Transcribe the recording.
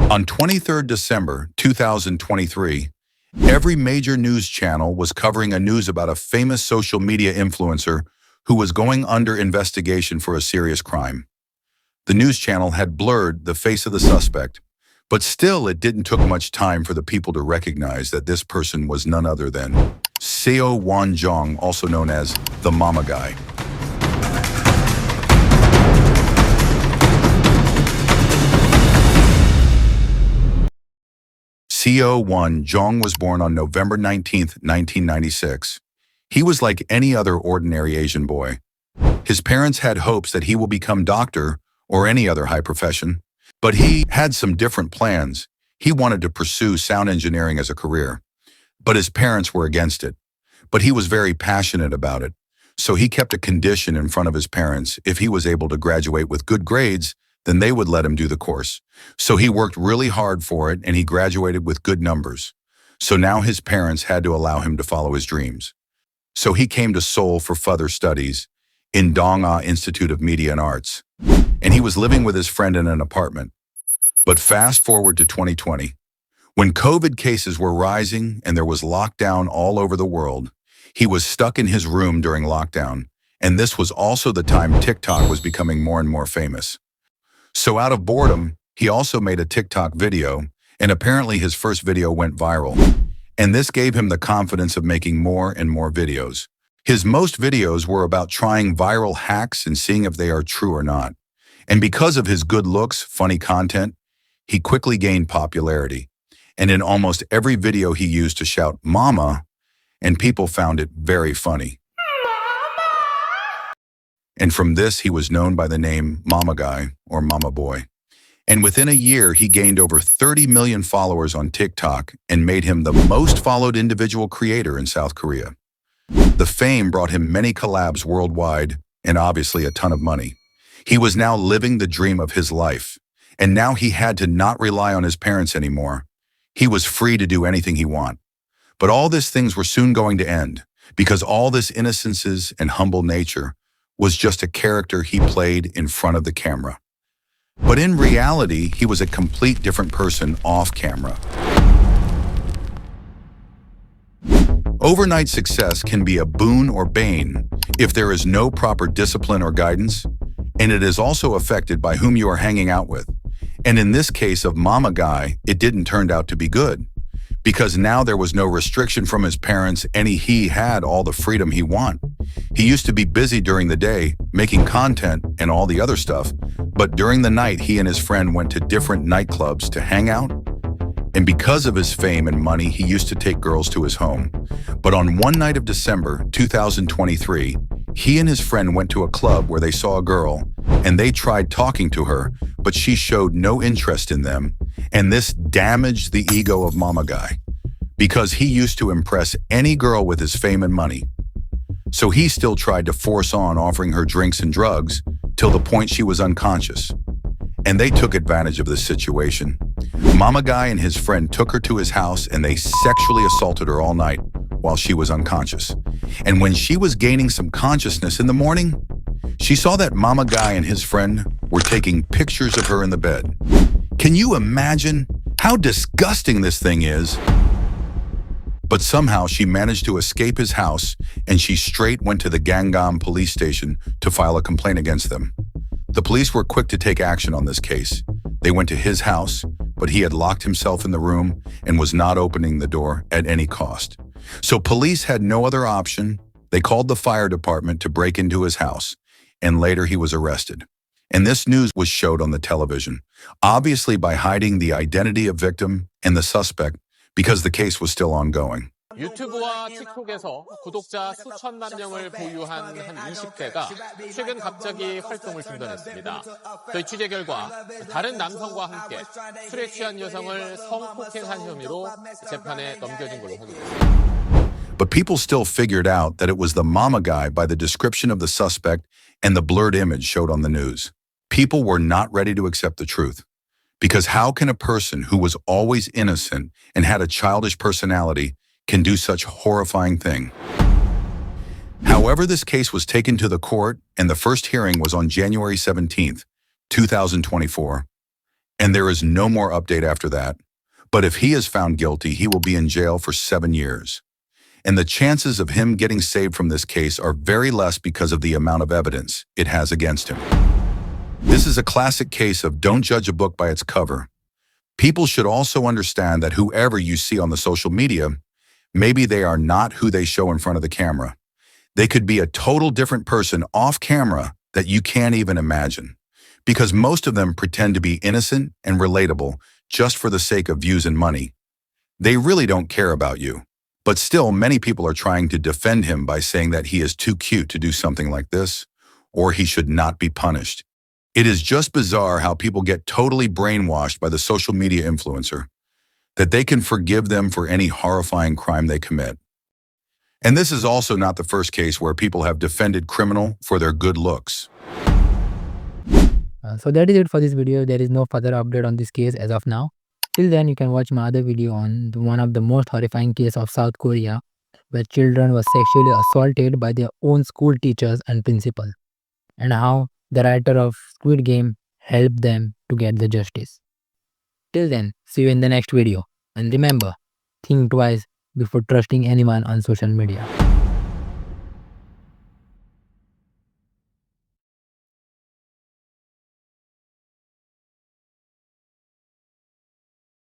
On 23rd December 2023, every major news channel was covering a news about a famous social media influencer who was going under investigation for a serious crime. The news channel had blurred the face of the suspect, but still it didn't took much time for the people to recognize that this person was none other than JEONG, also known as the Mama Guy. JEONG was born on November 19, 1996. He was like any other ordinary Asian boy. His parents had hopes that he will become doctor or any other high profession, but he had some different plans. He wanted to pursue sound engineering as a career, but his parents were against it. But he was very passionate about it, so he kept a condition in front of his parents. If he was able to graduate with good grades, then they would let him do the course. So he worked really hard for it and he graduated with good numbers. So now his parents had to allow him to follow his dreams. So he came to Seoul for further studies in Dong-A Institute of Media and Arts. And he was living with his friend in an apartment. But fast forward to 2020, when COVID cases were rising and there was lockdown all over the world, he was stuck in his room during lockdown. And this was also the time TikTok was becoming more and more famous. So out of boredom, he also made a TikTok video, and apparently his first video went viral. And this gave him the confidence of making more and more videos. His most videos were about trying viral hacks and seeing if they are true or not. And because of his good looks, funny content, he quickly gained popularity. And in almost every video he used to shout, "Mama," and people found it very funny. And from this, he was known by the name Mama Guy or Mama Boy. And within a year, he gained over 30 million followers on TikTok and made him the most followed individual creator in South Korea. The fame brought him many collabs worldwide and obviously a ton of money. He was now living the dream of his life. And now he had to not rely on his parents anymore. He was free to do anything he wanted. But all these things were soon going to end because all this innocences and humble nature was just a character he played in front of the camera. But in reality, he was a complete different person off camera. Overnight success can be a boon or bane if there is no proper discipline or guidance, and it is also affected by whom you are hanging out with. And in this case of Mama Guy, it didn't turn out to be good, because now there was no restriction from his parents and he had all the freedom he wanted. He used to be busy during the day, making content and all the other stuff, but during the night he and his friend went to different nightclubs to hang out. And because of his fame and money, he used to take girls to his home. But on one night of December 2023, he and his friend went to a club where they saw a girl, and they tried talking to her, but she showed no interest in them, and this damaged the ego of Mama Guy, because he used to impress any girl with his fame and money. So he still tried to force on offering her drinks and drugs till the point she was unconscious. And they took advantage of this situation. Mama Guy and his friend took her to his house and they sexually assaulted her all night while she was unconscious. And when she was gaining some consciousness in the morning, she saw that Mama Guy and his friend were taking pictures of her in the bed. Can you imagine how disgusting this thing is? But somehow she managed to escape his house and she straight went to the Gangnam police station to file a complaint against them. The police were quick to take action on this case. They went to his house, but he had locked himself in the room and was not opening the door at any cost. So police had no other option. They called the fire department to break into his house, and later he was arrested. And this news was showed on the television, obviously by hiding the identity of victim and the suspect because the case was still ongoing. 유튜브와 틱톡에서 구독자 수천만 명을 보유한 한 20대가 최근 갑자기 활동을 중단했습니다. 저희 취재 결과 다른 남성과 함께 술에 취한 여성을 성폭행한 혐의로 재판에 넘겨진 걸로 확인됐습니다. But people still figured out that it was the Mama Guy by the description of the suspect and the blurred image showed on the news. People were not ready to accept the truth. Because how can a person who was always innocent and had a childish personality can do such horrifying thing? However, this case was taken to the court and the first hearing was on January 17th, 2024. and there is no more update after that. But if he is found guilty, he will be in jail for 7 years. And the chances of him getting saved from this case are very less because of the amount of evidence it has against him. This is a classic case of don't judge a book by its cover. People should also understand that whoever you see on the social media, maybe they are not who they show in front of the camera. They could be a total different person off camera that you can't even imagine. Because most of them pretend to be innocent and relatable just for the sake of views and money. They really don't care about you. But still, many people are trying to defend him by saying that he is too cute to do something like this, or he should not be punished. It is just bizarre how people get totally brainwashed by the social media influencer, that they can forgive them for any horrifying crime they commit. And this is also not the first case where people have defended criminal for their good looks. So that is it for this video. There is no further update on this case as of now. Till then, you can watch my other video on one of the most horrifying cases of South Korea, where children were sexually assaulted by their own school teachers and principal, and how the writer of Squid Game helped them to get the justice. Till then, see you in the next video. And remember, think twice before trusting anyone on social media.